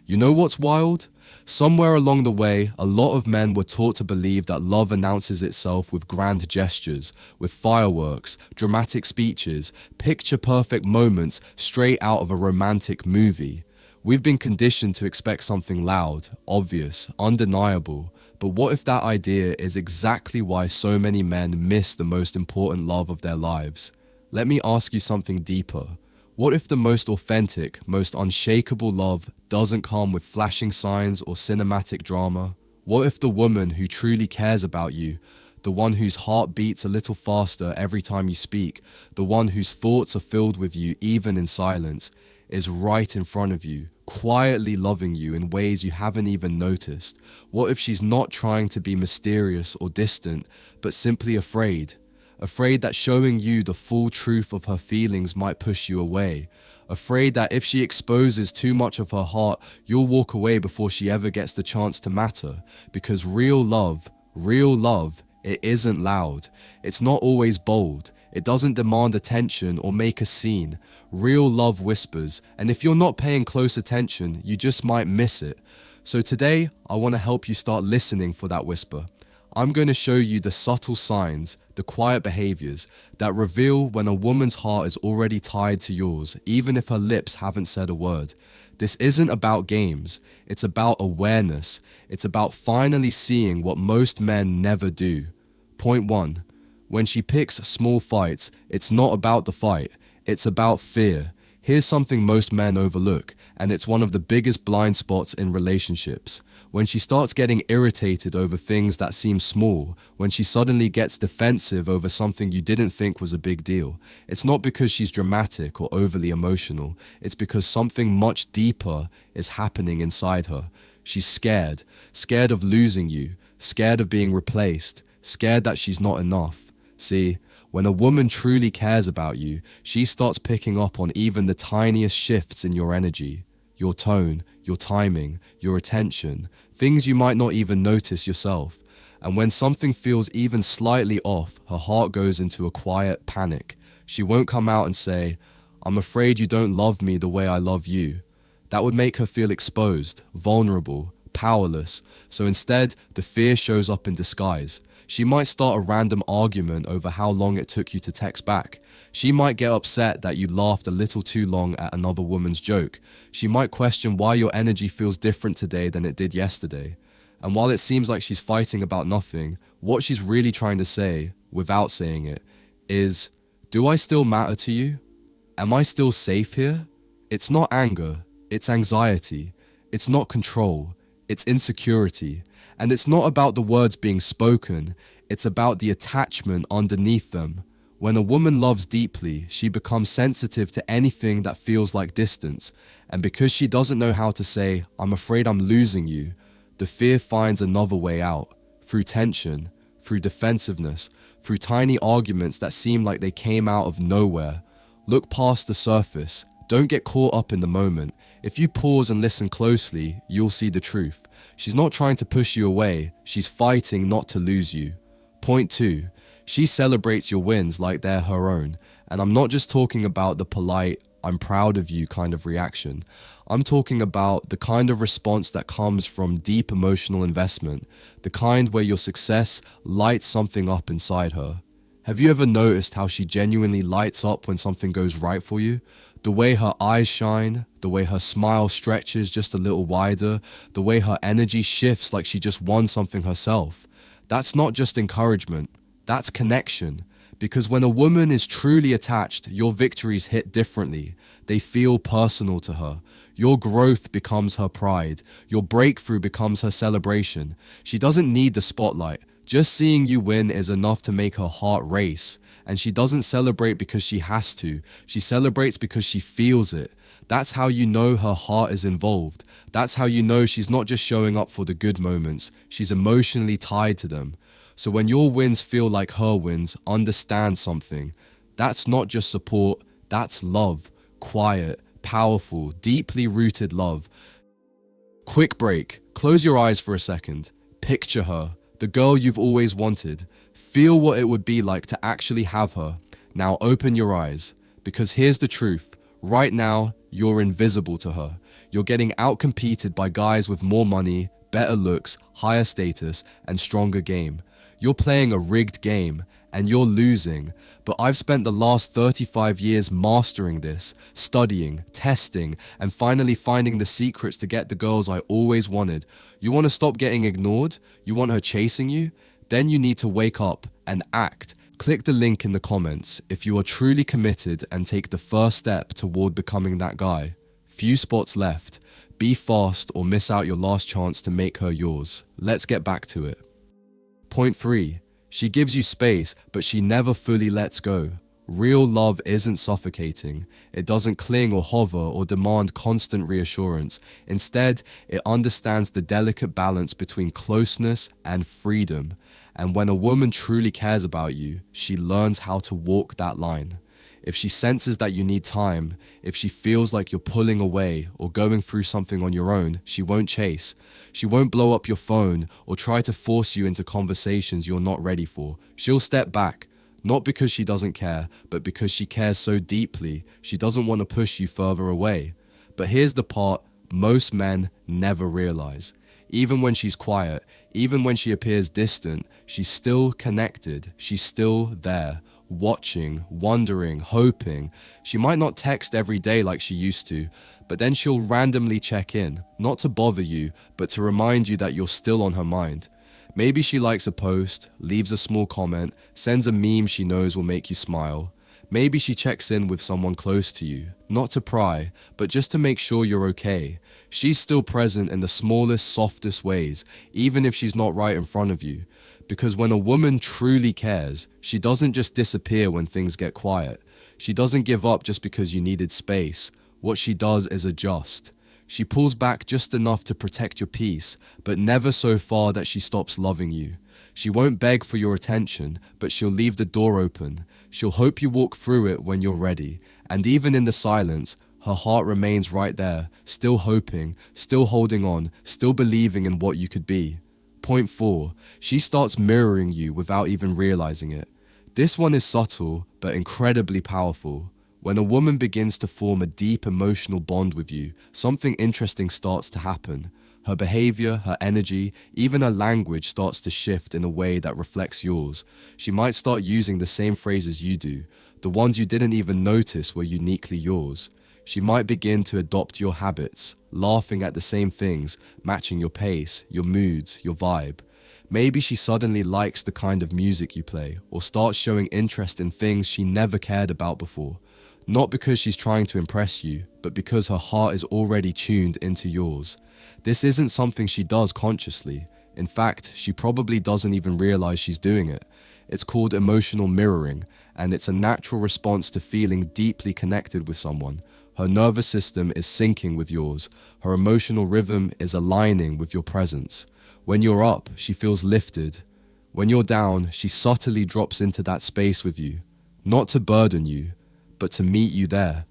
You know what's wild? Somewhere along the way, a lot of men were taught to believe that love announces itself with grand gestures, with fireworks, dramatic speeches, picture-perfect moments straight out of a romantic movie. We've been conditioned to expect something loud, obvious, undeniable. But what if that idea is exactly why so many men miss the most important love of their lives? Let me ask you something deeper. What if the most authentic, most unshakable love doesn't come with flashing signs or cinematic drama? What if the woman who truly cares about you, the one whose heart beats a little faster every time you speak, the one whose thoughts are filled with you even in silence, is right in front of you, quietly loving you in ways you haven't even noticed? What if she's not trying to be mysterious or distant, but simply afraid? Afraid that showing you the full truth of her feelings might push you away. Afraid that if she exposes too much of her heart, you'll walk away before she ever gets the chance to matter. Because real love, it isn't loud. It's not always bold. It doesn't demand attention or make a scene. Real love whispers, and if you're not paying close attention, you just might miss it. So today, I want to help you start listening for that whisper. I'm going to show you the subtle signs, the quiet behaviors that reveal when a woman's heart is already tied to yours, even if her lips haven't said a word. This isn't about games, it's about awareness. It's about finally seeing what most men never do. Point 1. When she picks small fights, it's not about the fight, it's about fear. Here's something most men overlook, and it's one of the biggest blind spots in relationships. When she starts getting irritated over things that seem small, when she suddenly gets defensive over something you didn't think was a big deal, it's not because she's dramatic or overly emotional, it's because something much deeper is happening inside her. She's scared, scared of losing you, scared of being replaced, scared that she's not enough. See, when a woman truly cares about you, she starts picking up on even the tiniest shifts in your energy, your tone, your timing, your attention, things you might not even notice yourself. And when something feels even slightly off, her heart goes into a quiet panic. She won't come out and say, "I'm afraid you don't love me the way I love you." That would make her feel exposed, vulnerable, powerless. So instead, the fear shows up in disguise. She might start a random argument over how long it took you to text back. She might get upset that you laughed a little too long at another woman's joke. She might question why your energy feels different today than it did yesterday. And while it seems like she's fighting about nothing, what she's really trying to say, without saying it, is, do I still matter to you? Am I still safe here? It's not anger, it's anxiety. It's not control, it's insecurity. And it's not about the words being spoken, it's about the attachment underneath them. When a woman loves deeply, she becomes sensitive to anything that feels like distance. And because she doesn't know how to say, "I'm afraid I'm losing you," the fear finds another way out, through tension, through defensiveness, through tiny arguments that seem like they came out of nowhere. Look past the surface. Don't get caught up in the moment. If you pause and listen closely, you'll see the truth. She's not trying to push you away, she's fighting not to lose you. Point 2. She celebrates your wins like they're her own. And I'm not just talking about the polite, "I'm proud of you" kind of reaction. I'm talking about the kind of response that comes from deep emotional investment, the kind where your success lights something up inside her. Have you ever noticed how she genuinely lights up when something goes right for you? The way her eyes shine, the way her smile stretches just a little wider, the way her energy shifts like she just won something herself. That's not just encouragement, that's connection. Because when a woman is truly attached, your victories hit differently. They feel personal to her. Your growth becomes her pride. Your breakthrough becomes her celebration. She doesn't need the spotlight. Just seeing you win is enough to make her heart race. And she doesn't celebrate because she has to. She celebrates because she feels it. That's how you know her heart is involved. That's how you know she's not just showing up for the good moments. She's emotionally tied to them. So when your wins feel like her wins, understand something. That's not just support, that's love. Quiet, powerful, deeply rooted love. Quick break. Close your eyes for a second. Picture her. The girl you've always wanted. Feel what it would be like to actually have her. Now open your eyes, because here's the truth. Right now, you're invisible to her. You're getting outcompeted by guys with more money, better looks, higher status, and stronger game. You're playing a rigged game, and you're losing, but I've spent the last 35 years mastering this, studying, testing, and finally finding the secrets to get the girls I always wanted. You want to stop getting ignored? You want her chasing you? Then you need to wake up and act. Click the link in the comments if you are truly committed and take the first step toward becoming that guy. Few spots left. Be fast or miss out your last chance to make her yours. Let's get back to it. Point 3. She gives you space, but she never fully lets go. Real love isn't suffocating. It doesn't cling or hover or demand constant reassurance. Instead, it understands the delicate balance between closeness and freedom. And when a woman truly cares about you, she learns how to walk that line. If she senses that you need time, if she feels like you're pulling away or going through something on your own, she won't chase. She won't blow up your phone or try to force you into conversations you're not ready for. She'll step back, not because she doesn't care, but because she cares so deeply, she doesn't want to push you further away. But here's the part most men never realize. Even when she's quiet, even when she appears distant, she's still connected, she's still there. Watching, wondering, hoping. She might not text every day like she used to, but then she'll randomly check in, not to bother you, but to remind you that you're still on her mind. Maybe she likes a post, leaves a small comment, sends a meme she knows will make you smile. Maybe she checks in with someone close to you, not to pry, but just to make sure you're okay. She's still present in the smallest, softest ways, even if she's not right in front of you. Because when a woman truly cares, she doesn't just disappear when things get quiet. She doesn't give up just because you needed space. What she does is adjust. She pulls back just enough to protect your peace, but never so far that she stops loving you. She won't beg for your attention, but she'll leave the door open. She'll hope you walk through it when you're ready. And even in the silence, her heart remains right there, still hoping, still holding on, still believing in what you could be. Point 4. She starts mirroring you without even realizing it. This one is subtle, but incredibly powerful. When a woman begins to form a deep emotional bond with you, something interesting starts to happen. Her behavior, her energy, even her language starts to shift in a way that reflects yours. She might start using the same phrases you do, the ones you didn't even notice were uniquely yours. She might begin to adopt your habits, laughing at the same things, matching your pace, your moods, your vibe. Maybe she suddenly likes the kind of music you play, or starts showing interest in things she never cared about before. Not because she's trying to impress you, but because her heart is already tuned into yours. This isn't something she does consciously. In fact, she probably doesn't even realize she's doing it. It's called emotional mirroring, and it's a natural response to feeling deeply connected with someone. Her nervous system is syncing with yours. Her emotional rhythm is aligning with your presence. When you're up, she feels lifted. When you're down, she subtly drops into that space with you. Not to burden you, but to meet you there.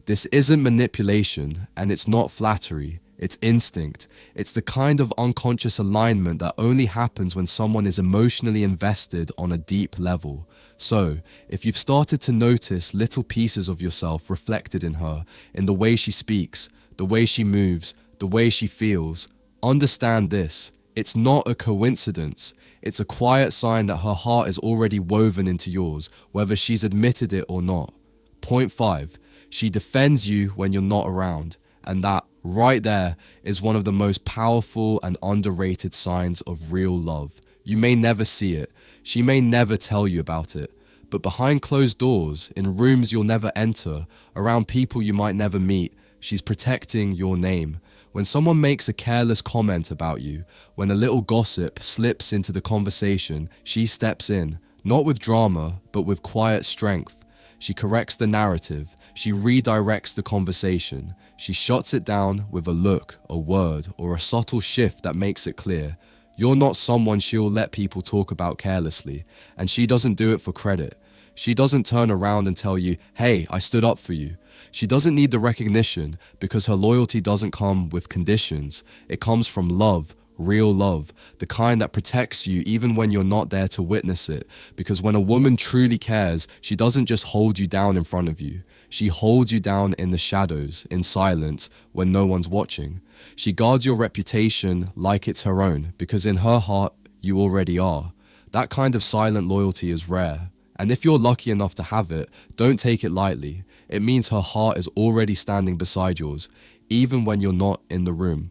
This isn't manipulation, and it's not flattery. It's instinct. It's the kind of unconscious alignment that only happens when someone is emotionally invested on a deep level. So, if you've started to notice little pieces of yourself reflected in her, in the way she speaks, the way she moves, the way she feels, understand this. It's not a coincidence. It's a quiet sign that her heart is already woven into yours, whether she's admitted it or not. Point 5. She defends you when you're not around, and that right there is one of the most powerful and underrated signs of real love. You may never see it, she may never tell you about it, but behind closed doors, in rooms you'll never enter, around people you might never meet, she's protecting your name. When someone makes a careless comment about you, when a little gossip slips into the conversation, she steps in, not with drama, but with quiet strength. She corrects the narrative, she redirects the conversation, she shuts it down with a look, a word, or a subtle shift that makes it clear. You're not someone she'll let people talk about carelessly, and she doesn't do it for credit. She doesn't turn around and tell you, hey, I stood up for you. She doesn't need the recognition because her loyalty doesn't come with conditions. It comes from love, Real love, the kind that protects you even when you're not there to witness it. Because when a woman truly cares, she doesn't just hold you down in front of you. She holds you down in the shadows, in silence, when no one's watching. She guards your reputation like it's her own, because in her heart, you already are. That kind of silent loyalty is rare. And if you're lucky enough to have it, don't take it lightly. It means her heart is already standing beside yours, even when you're not in the room.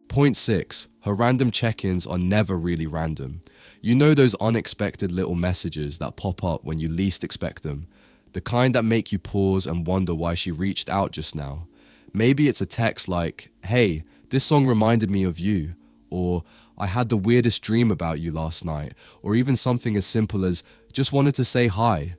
Point 6. Her random check-ins are never really random. You know those unexpected little messages that pop up when you least expect them. The kind that make you pause and wonder why she reached out just now. Maybe it's a text like, "Hey, this song reminded me of you," or "I had the weirdest dream about you last night," or even something as simple as, "Just wanted to say hi."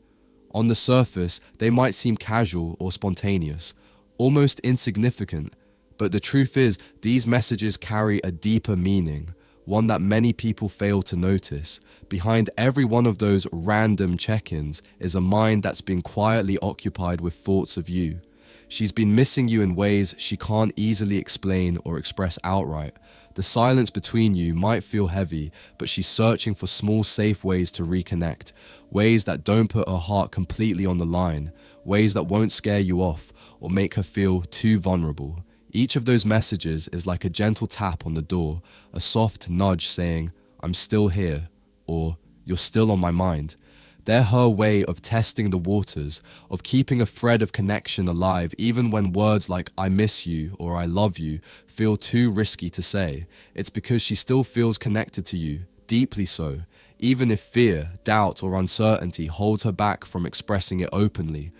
On the surface, they might seem casual or spontaneous, almost insignificant, but the truth is, these messages carry a deeper meaning, one that many people fail to notice. Behind every one of those random check-ins is a mind that's been quietly occupied with thoughts of you. She's been missing you in ways she can't easily explain or express outright. The silence between you might feel heavy, but she's searching for small, safe ways to reconnect, ways that don't put her heart completely on the line, ways that won't scare you off or make her feel too vulnerable. Each of those messages is like a gentle tap on the door, a soft nudge saying, "I'm still here," or "You're still on my mind." They're her way of testing the waters, of keeping a thread of connection alive even when words like "I miss you" or "I love you" feel too risky to say. It's because she still feels connected to you, deeply so, even if fear, doubt, or uncertainty holds her back from expressing it openly.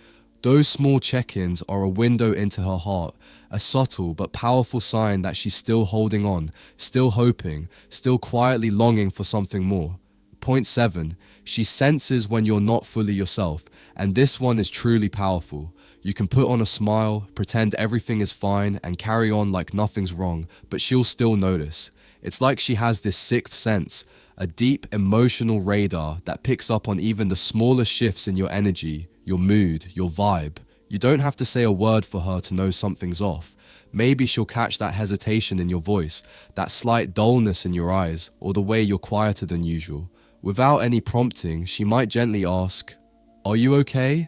Those small check-ins are a window into her heart, a subtle but powerful sign that she's still holding on, still hoping, still quietly longing for something more. Point 7. She senses when you're not fully yourself, and this one is truly powerful. You can put on a smile, pretend everything is fine, and carry on like nothing's wrong, but she'll still notice. It's like she has this sixth sense, a deep emotional radar that picks up on even the smallest shifts in your energy, your mood, your vibe. You don't have to say a word for her to know something's off. Maybe she'll catch that hesitation in your voice, that slight dullness in your eyes, or the way you're quieter than usual. Without any prompting, she might gently ask, "Are you okay?"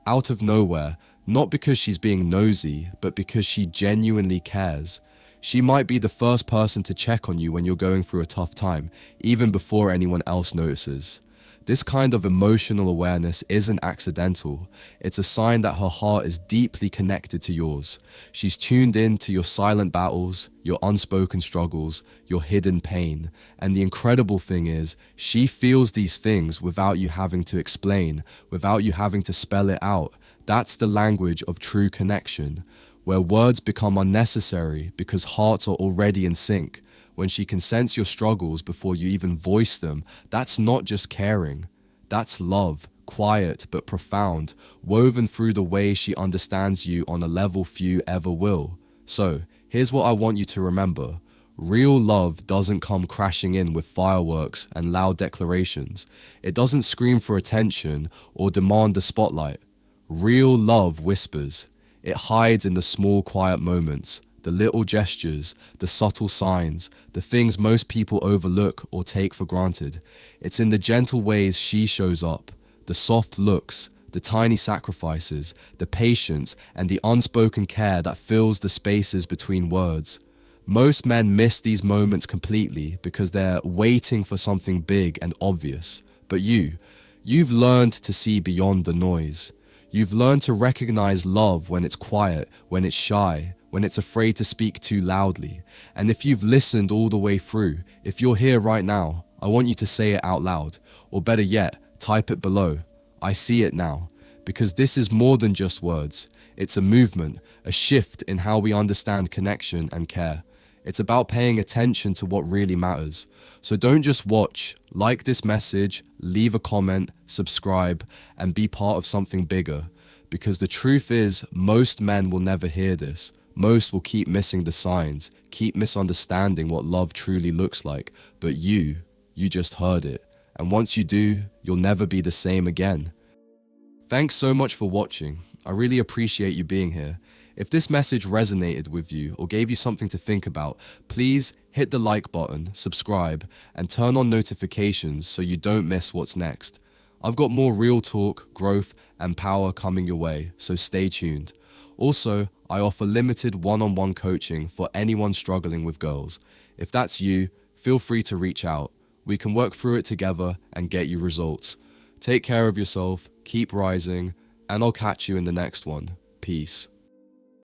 Out of nowhere, not because she's being nosy, but because she genuinely cares. She might be the first person to check on you when you're going through a tough time, even before anyone else notices. This kind of emotional awareness isn't accidental. It's a sign that her heart is deeply connected to yours. She's tuned in to your silent battles, your unspoken struggles, your hidden pain. And the incredible thing is, she feels these things without you having to explain, without you having to spell it out. That's the language of true connection, where words become unnecessary because hearts are already in sync. When she can sense your struggles before you even voice them, that's not just caring. That's love, quiet but profound, woven through the way she understands you on a level few ever will. So, here's what I want you to remember. Real love doesn't come crashing in with fireworks and loud declarations. It doesn't scream for attention or demand the spotlight. Real love whispers. It hides in the small, quiet moments, the little gestures, the subtle signs, the things most people overlook or take for granted. It's in the gentle ways she shows up, the soft looks, the tiny sacrifices, the patience, and the unspoken care that fills the spaces between words. Most men miss these moments completely because they're waiting for something big and obvious. But you've learned to see beyond the noise. You've learned to recognize love when it's quiet, when it's shy, when it's afraid to speak too loudly. And if you've listened all the way through, if you're here right now, I want you to say it out loud, or better yet, type it below. I see it now. Because this is more than just words. It's a movement, a shift in how we understand connection and care. It's about paying attention to what really matters. So don't just watch, like this message, leave a comment, subscribe, and be part of something bigger. Because the truth is, most men will never hear this. Most will keep missing the signs, keep misunderstanding what love truly looks like. But you just heard it. And once you do, you'll never be the same again. Thanks so much for watching. I really appreciate you being here. If this message resonated with you or gave you something to think about, please hit the like button, subscribe, and turn on notifications so you don't miss what's next. I've got more real talk, growth, and power coming your way, so stay tuned. Also, I offer limited one-on-one coaching for anyone struggling with girls. If that's you, feel free to reach out. We can work through it together and get you results. Take care of yourself, keep rising, and I'll catch you in the next one. Peace.